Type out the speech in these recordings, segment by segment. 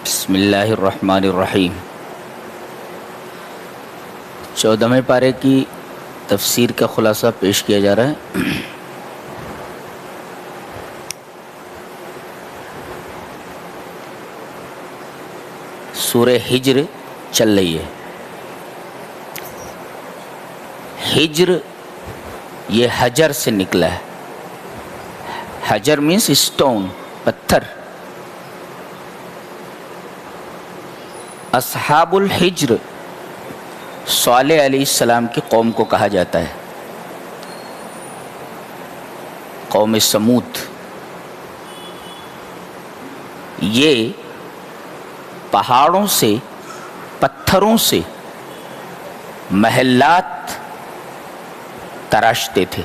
بسم اللہ الرحمن الرحیم 14ویں پارے کی تفسیر کا خلاصہ پیش کیا جا رہا ہے۔ سورہ ہجر چل رہی ہے۔ ہجر یہ حجر سے نکلا ہے۔ حجر مینس اسٹون، پتھر۔ اصحاب الحجر صالح علیہ السلام کی قوم کو کہا جاتا ہے، قوم سمود۔ یہ پہاڑوں سے، پتھروں سے محلات تراشتے تھے۔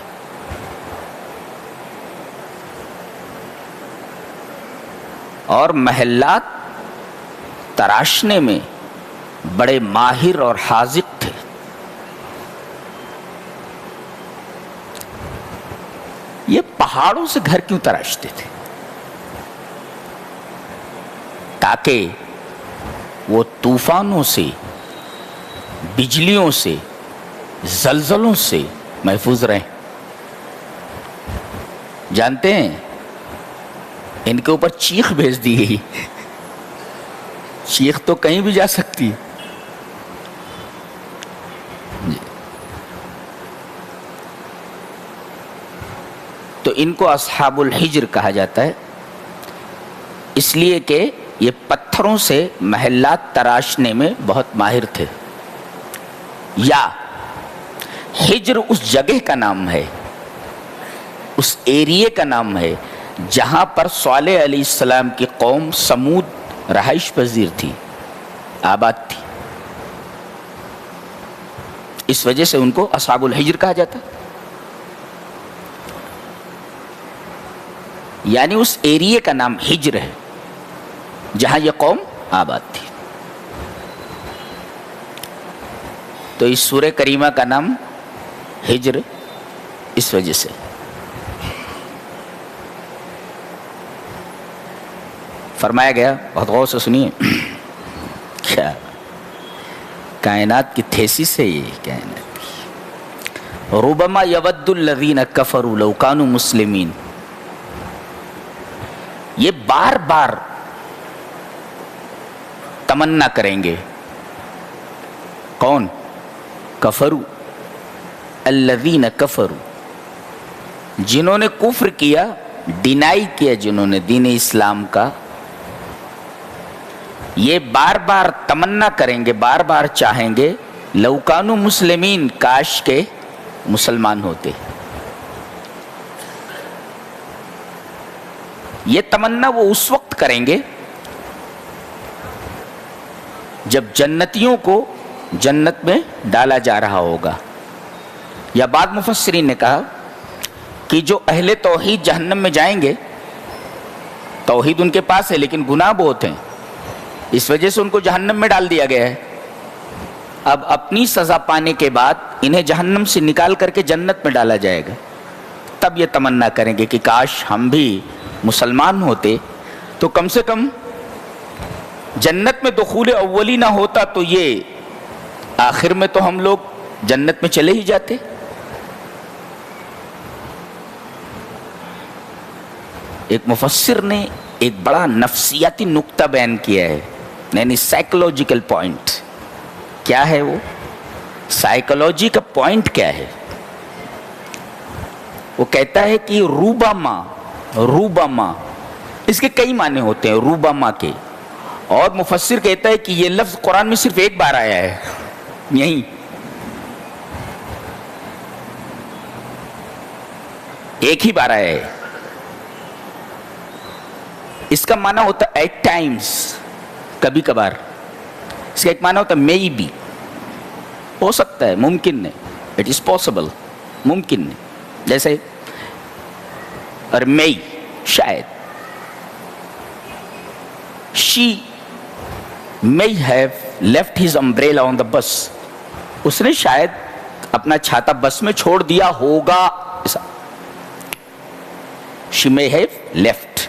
اور محلات تراشنے میں بڑے ماہر اور حاذق تھے۔ یہ پہاڑوں سے گھر کیوں تراشتے تھے؟ تاکہ وہ طوفانوں سے، بجلیوں سے، زلزلوں سے محفوظ رہیں۔ جانتے ہیں ان کے اوپر چیخ بھیج دی گئی۔ چیخ تو کہیں بھی جا سکتی ہے۔ تو ان کو اصحاب الحجر کہا جاتا ہے، اس لیے کہ یہ پتھروں سے محلات تراشنے میں بہت ماہر تھے۔ یا ہجر اس جگہ کا نام ہے، اس ایریے کا نام ہے جہاں پر صالح علیہ السلام کی قوم سمود رہائش پذیر تھی، آباد تھی۔ اس وجہ سے ان کو اصحاب الحجر کہا جاتا ہے، یعنی اس ایریے کا نام ہجر ہے جہاں یہ قوم آباد تھی۔ تو اس سورہ کریمہ کا نام ہجر اس وجہ سے۔ فرمایا گیا، بہت غور سے سنیے، کیا کائنات کی تھیسس ہے یہ کائنات کی۔ ربما یود الذین کفروا لو کانوا مسلمین، یہ بار بار تمنا کریں گے۔ کون؟ کفروا، الذین کفروا، جنہوں نے کفر کیا، ڈینائی کیا جنہوں نے دین اسلام کا، یہ بار بار تمنا کریں گے، بار بار چاہیں گے، لو کانوا مسلمین، کاش کے مسلمان ہوتے۔ یہ تمنا وہ اس وقت کریں گے جب جنتیوں کو جنت میں ڈالا جا رہا ہوگا۔ یا بعض مفسرین نے کہا کہ جو اہل توحید جہنم میں جائیں گے، توحید ان کے پاس ہے لیکن گناہ بہت ہیں، اس وجہ سے ان کو جہنم میں ڈال دیا گیا ہے۔ اب اپنی سزا پانے کے بعد انہیں جہنم سے نکال کر کے جنت میں ڈالا جائے گا، تب یہ تمنا کریں گے کہ کاش ہم بھی مسلمان ہوتے تو کم سے کم جنت میں دخول اولی نہ ہوتا تو یہ آخر میں تو ہم لوگ جنت میں چلے ہی جاتے۔ ایک مفسر نے ایک بڑا نفسیاتی نقطہ بیان کیا ہے، یعنی سائیکولوجیکل پوائنٹ۔ کیا ہے وہ؟ سائیکولوجی کا پوائنٹ کیا ہے؟ وہ کہتا ہے کہ روبما اس کے کئی معنی ہوتے ہیں، روبما کے، اور مفسر کہتا ہے کہ یہ لفظ قرآن میں صرف ایک بار آیا ہے، یہیں ایک ہی بار آیا ہے۔ اس کا معنی ہوتا ہے ایٹ ٹائمز، کبھی کبھار۔ اس کا ایک معنی ہوتا ہے مے بی، ہو سکتا ہے، ممکن ہے، اٹ از پاسبل، ممکن ہے۔ جیسے اور مئی، شاید۔ شی may have left his umbrella on the bus، اس نے شاید اپنا چھاتا بس میں چھوڑ دیا ہوگا، ایسا۔ she may have left۔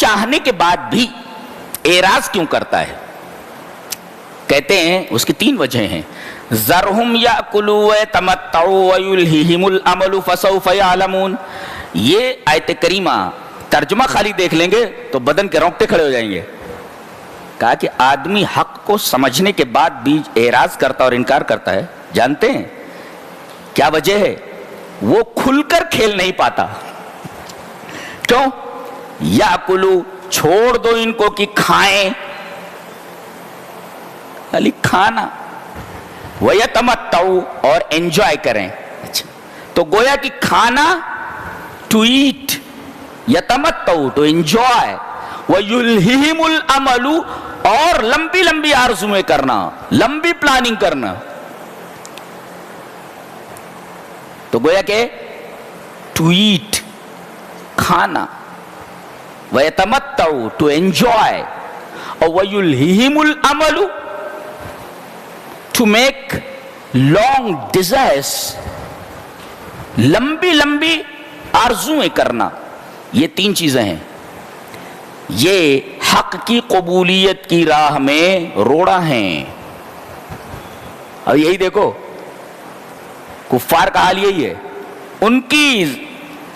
چاہنے کے بعد بھی اعراض کیوں کرتا ہے؟ کہتے ہیں اس کی 3 وجہیں ہیں. ذرہم یاکلوا ویتمتعوا ویلہہم الامل فسوف یعلمون. یہ آیت کریمہ ترجمہ خالی دیکھ لیں گے تو بدن کے رونگٹے کھڑے ہو جائیں گے. کہا کہ آدمی حق کو سمجھنے کے بعد بھی اعراض کرتا اور انکار کرتا ہے. جانتے ہیں کیا وجہ ہے؟ وہ کھل کر کھیل نہیں پاتا. کیوں؟ یاکلوا، چھوڑ دو ان کو کہ کھائیں، علی کھانا، وَيَتَمَتَّعُوا، اور انجوائے کریں. اچھا، تو گویا کہ کھانا ٹو ایٹ، یتمتعوا ٹو انجوائے، وَيُلْهِهِمُ الْعَمَلُ، اور لمبی لمبی آرزویں کرنا، لمبی پلاننگ کرنا. تو گویا کہ ٹو ایٹ کھانا، وَيَتَمَتَّعُوا ٹو انجوائے، اور وَيُلْهِهِمُ الْعَمَلُ ٹو میک لانگ ڈیزائرز، لمبی لمبی آرزویں کرنا. یہ 3 چیزیں ہیں. یہ حق کی قبولیت کی راہ میں روڑا ہیں. اب یہی دیکھو کفار کا حال یہی ہے. ان کی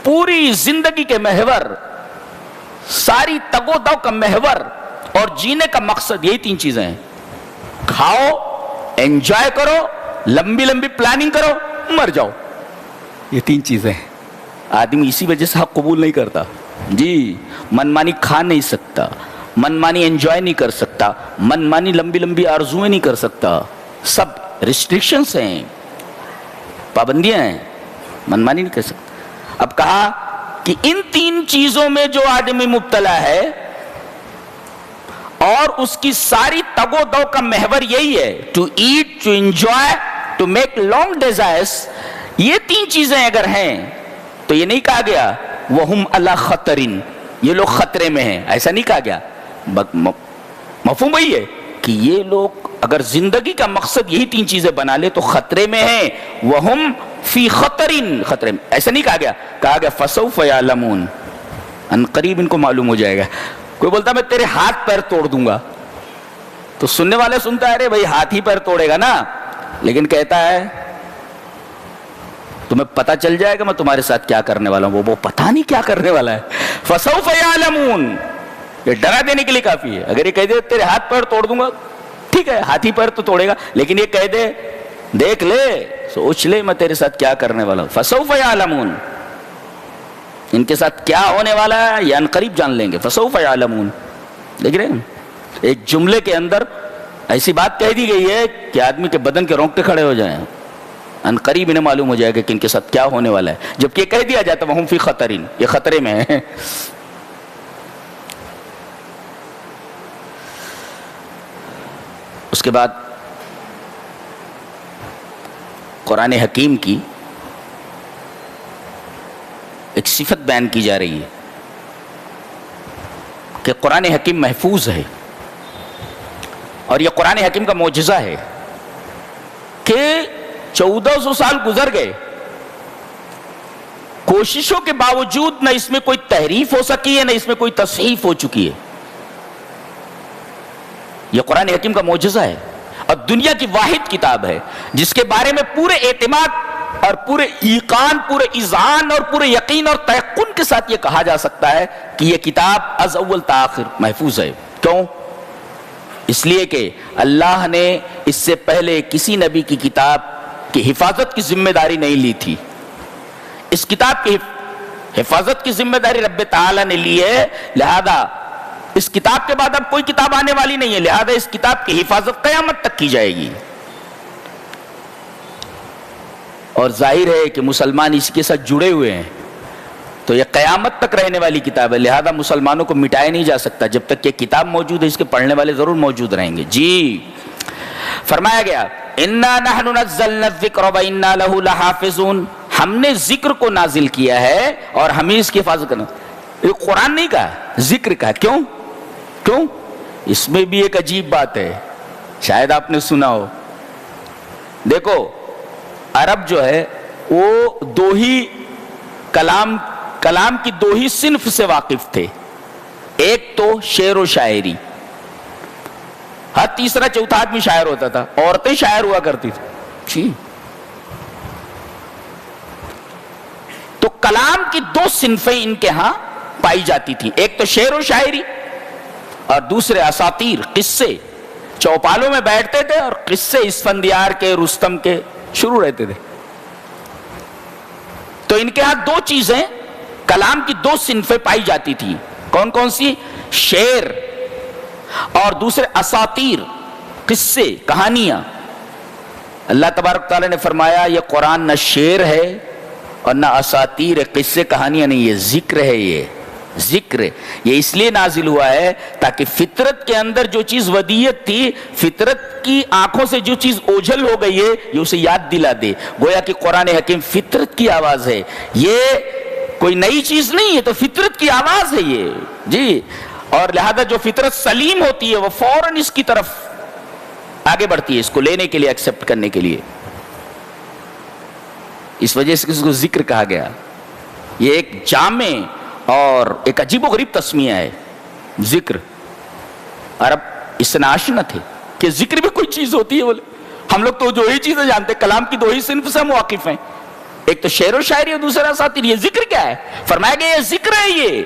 پوری زندگی کے محور، ساری تگ و دو کا محور اور جینے کا مقصد یہی 3 چیزیں ہیں. کھاؤ، انجوائے کرو، لمبی لمبی پلاننگ کرو، مر جاؤ. یہ 3 چیزیں ہیں. آدمی اسی وجہ سے حق قبول نہیں کرتا. جی، من مانی کھا نہیں سکتا، من مانی انجوائے نہیں کر سکتا، من مانی لمبی لمبی آرزویں نہیں کر سکتا. سب ریسٹرکشنز ہیں، پابندیاں ہیں، من مانی نہیں کر سکتا. اب کہا کہ ان 3 چیزوں میں جو آدمی مبتلا ہے اور اس کی ساری تگ و دو کا محور یہی ہے، to eat, to enjoy, to make long desires. یہ 3 چیزیں اگر ہیں تو یہ نہیں کہا گیا وَهُمْ عَلَىٰ خَطَرٍ، یہ لوگ خطرے میں ہیں. ایسا نہیں کہا گیا. مفہوم وہی ہے کہ یہ لوگ اگر زندگی کا مقصد یہی 3 چیزیں بنا لے تو خطرے میں ہیں. وَهُمْ فِي خَطَرٍ، خطرے میں. ایسا نہیں کہا گیا. کہا گیا فَسَوْفَ يَعْلَمُونَ، ان قریب ان کو معلوم ہو جائے گا. کوئی بولتا میں تیرے ہاتھ پیر توڑ دوں گا تو سننے والے سنتا ہے ارے بھائی ہاتھ ہی پیر توڑے گا نا، لیکن کہتا ہے تمہیں پتا چل جائے گا میں تمہارے ساتھ کیا کرنے والا ہوں. وہ پتا نہیں کیا کرنے والا ہے. فَسَوْفَ يَعْلَمُونَ، یہ ڈرا دینے کے لیے کافی ہے. اگر یہ کہہ دے تیرے ہاتھ پیر توڑ دوں گا، ٹھیک ہے ہاتھی پیر تو توڑے گا، لیکن یہ کہہ دے دیکھ لے، سوچ لے میں تیرے ساتھ کیا کرنے والا ہوں. فَسَوْفَ يَعْلَمُونَ، ان کے ساتھ کیا ہونے والا ہے یہ ان قریب جان لیں گے. فَسَوْفَ يَعْلَمُونَ. دیکھ رہے ہیں ایک جملے کے اندر ایسی بات کہہ دی گئی ہے کہ آدمی کے بدن کے رونگٹے کھڑے ہو جائیں. ان قریب انہیں معلوم ہو جائے گا کہ ان کے ساتھ کیا ہونے والا ہے. جبکہ یہ کہہ دیا جاتا ہے وَهُمْ فِي خَطَرٍ، یہ خطرے میں ہے. اس کے بعد قرآن حکیم کی ایک صفت بیان کی جا رہی ہے کہ قرآن حکیم محفوظ ہے. اور یہ قرآن حکیم کا معجزہ ہے کہ 1400 سال گزر گئے، کوششوں کے باوجود نہ اس میں کوئی تحریف ہو سکی ہے نہ اس میں کوئی تصحیف ہو چکی ہے. یہ قرآن حکیم کا معجزہ ہے اور دنیا کی واحد کتاب ہے جس کے بارے میں پورے اعتماد اور پورے ایقان، پورے اذعان اور پورے یقین اور تیقن کے ساتھ یہ کہا جا سکتا ہے کہ یہ کتاب از اول تا آخر محفوظ ہے. کیوں؟ اس لیے کہ اللہ نے اس سے پہلے کسی نبی کی کتاب کی حفاظت کی ذمہ داری نہیں لی تھی. اس کتاب کی حفاظت کی ذمہ داری رب تعالی نے لی ہے، لہذا اس کتاب کے بعد اب کوئی کتاب آنے والی نہیں ہے، لہذا اس کتاب کی حفاظت قیامت تک کی جائے گی. اور ظاہر ہے کہ مسلمان اس کے ساتھ جڑے ہوئے ہیں تو یہ قیامت تک رہنے والی کتاب ہے، لہذا مسلمانوں کو مٹایا نہیں جا سکتا. جب تک یہ کتاب موجود ہے اس کے پڑھنے والے ضرور موجود رہیں گے. جی فرمایا گیا اِنَّا نَحْنُ نَزَّلْنَا الذِّكْرَ وَإِنَّا لَهُ لَحَافِظُونَ، ہم نے ذکر کو نازل کیا ہے اور ہم ہی اس کی حفاظت کرنا. یہ قرآن نہیں کہا، ذکر کہا. کیوں؟ اس میں بھی ایک عجیب بات ہے، شاید آپ نے سنا ہو. دیکھو عرب جو ہے وہ دو ہی کلام کی 2 ہی صنف سے واقف تھے. ایک تو شعر و شاعری، ہر تیسرا چوتھا آدمی شاعر ہوتا تھا، عورتیں شاعر ہوا کرتی تھی جی۔ تو کلام کی دو صنفیں ان کے ہاں پائی جاتی تھی، ایک تو شعر و شاعری اور دوسرے اساطیر، قصے، چوپالوں میں بیٹھتے تھے اور قصے اسفندیار کے، رستم کے شروع رہتے تھے۔ تو ان کے ہاں دو چیزیں، کلام کی دو صنفیں پائی جاتی تھی، کون کون سی؟ شعر اور دوسرے اساطیر، قصے، کہانیاں۔ اللہ تبارک تعالیٰ نے فرمایا یہ قرآن نہ شعر ہے اور نہ اساطیر، قصے کہانیاں نہیں، یہ ذکر ہے، یہ ذکر ہے۔ یہ اس لیے نازل ہوا ہے تاکہ فطرت کے اندر جو چیز ودیت تھی، فطرت کی آنکھوں سے جو چیز اوجھل ہو گئی ہے، یہ اسے یاد دلا دے۔ گویا کہ قرآن حکیم فطرت کی آواز ہے، یہ کوئی نئی چیز نہیں ہے، تو فطرت کی آواز ہے یہ جی۔ اور لہذا جو فطرت سلیم ہوتی ہے وہ فوراً اس کی طرف آگے بڑھتی ہے، اس کو لینے کے لیے، ایکسپٹ کرنے کے لیے۔ اس وجہ سے اس کو ذکر کہا گیا۔ یہ ایک جامع اور ایک عجیب و غریب تسمیہ ہے ذکر۔ عرب اس سے ناشنا تھے کہ ذکر بھی کوئی چیز ہوتی ہے، بولے ہم لوگ تو جو ہی چیزیں جانتے ہیں، کلام کی دو ہی صنف سے ہم واقف ہیں، ایک تو شعر و شاعری اور دوسرا اساطیر۔ یہ ذکر کیا ہے؟ فرمایا کہ یہ ذکر ہے، یہ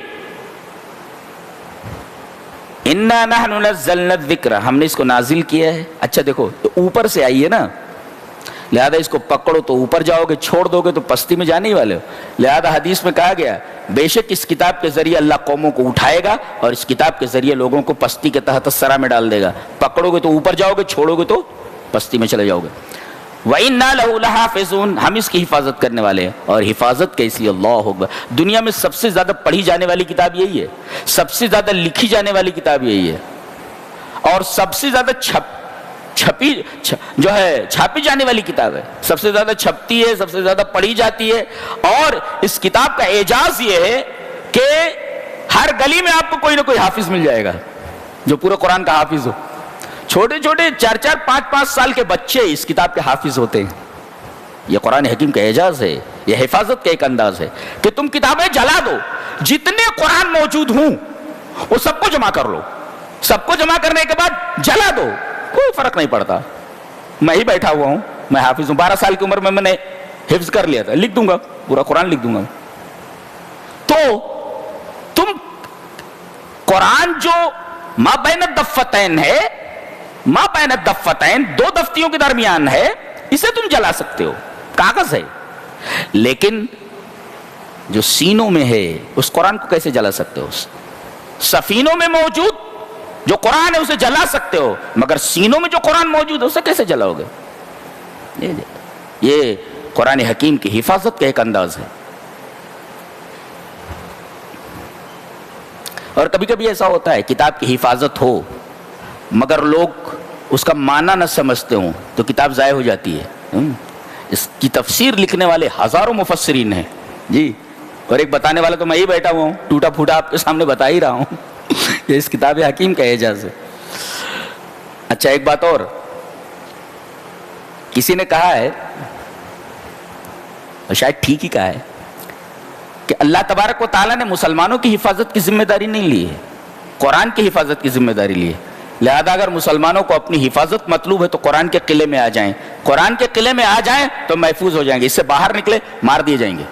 اِنَّا نَحْنُ نَزَّلْنَا الذِّكْرَ، ہم نے اس کو نازل کیا ہے۔ اچھا دیکھو، تو اوپر سے آئی ہے نا، لہذا اس کو پکڑو تو اوپر جاؤ گے، چھوڑ دو گے تو پستی میں جانے ہی والے ہو۔ لہذا حدیث میں کہا گیا بے شک اس کتاب کے ذریعے اللہ قوموں کو اٹھائے گا اور اس کتاب کے ذریعے لوگوں کو پستی کے تحت الثری میں ڈال دے گا۔ پکڑو گے تو اوپر جاؤ گے، چھوڑو گے تو پستی میں چلے جاؤ گے۔ وَإِنَّا لَهُ لَحَافِظُونَ، ہم اس کی حفاظت کرنے والے ہیں۔ اور حفاظت کیسی؟ اللہ اکبر، دنیا میں سب سے زیادہ پڑھی جانے والی کتاب یہی ہے، سب سے زیادہ لکھی جانے والی کتاب یہی ہے، اور سب سے زیادہ چھاپی جانے والی کتاب ہے، سب سے زیادہ چھپتی ہے، سب سے زیادہ پڑھی جاتی ہے۔ اور اس کتاب کا اعجاز یہ ہے کہ ہر گلی میں آپ کو کوئی نہ کوئی حافظ مل جائے گا جو پورے قرآن کا حافظ ہو۔ چھوٹے چھوٹے 4-4 5-5 سال کے بچے اس کتاب کے حافظ ہوتے ہیں۔ یہ قرآن حکیم کا اعجاز ہے، یہ حفاظت کا ایک انداز ہے کہ تم کتابیں جلا دو، جتنے قرآن موجود ہوں وہ سب کو جمع کر لو، سب کو جمع کرنے کے بعد جلا دو، کوئی فرق نہیں پڑتا۔ میں ہی بیٹھا ہوا ہوں، میں حافظ ہوں، 12 سال کی عمر میں میں نے حفظ کر لیا تھا، لکھ دوں گا پورا قرآن، لکھ دوں گا۔ تو تم قرآن جو ما بین الدفتین ہے، ما بین الدفتین، 2 دفتیوں کے درمیان ہے، اسے تم جلا سکتے ہو، کاغذ ہے، لیکن جو سینوں میں ہے اس قرآن کو کیسے جلا سکتے ہو؟ سفینوں میں موجود جو قرآن ہے اسے جلا سکتے ہو، مگر سینوں میں جو قرآن موجود ہے اسے کیسے جلاؤ گے؟ یہ قرآن حکیم کی حفاظت کا ایک انداز ہے۔ اور کبھی کبھی ایسا ہوتا ہے کتاب کی حفاظت ہو مگر لوگ اس کا معنی نہ سمجھتے ہوں تو کتاب ضائع ہو جاتی ہے۔ اس کی تفسیر لکھنے والے ہزاروں مفسرین ہیں جی، اور ایک بتانے والا تو میں ہی بیٹھا ہوا ہوں، ٹوٹا پھوٹا آپ کے سامنے بتا ہی رہا ہوں۔ یہ اس کتاب حکیم کا اعجاز ہے۔ اچھا ایک بات اور، کسی نے کہا ہے اور شاید ٹھیک ہی کہا ہے کہ اللہ تبارک و تعالیٰ نے مسلمانوں کی حفاظت کی ذمہ داری نہیں لی ہے، قرآن کی حفاظت کی ذمہ داری لی ہے۔ لہذا اگر مسلمانوں کو اپنی حفاظت مطلوب ہے تو قرآن کے قلعے میں آ جائیں، قرآن کے قلعے میں آ جائیں تو محفوظ ہو جائیں گے، اس سے باہر نکلے مار دیے جائیں گے۔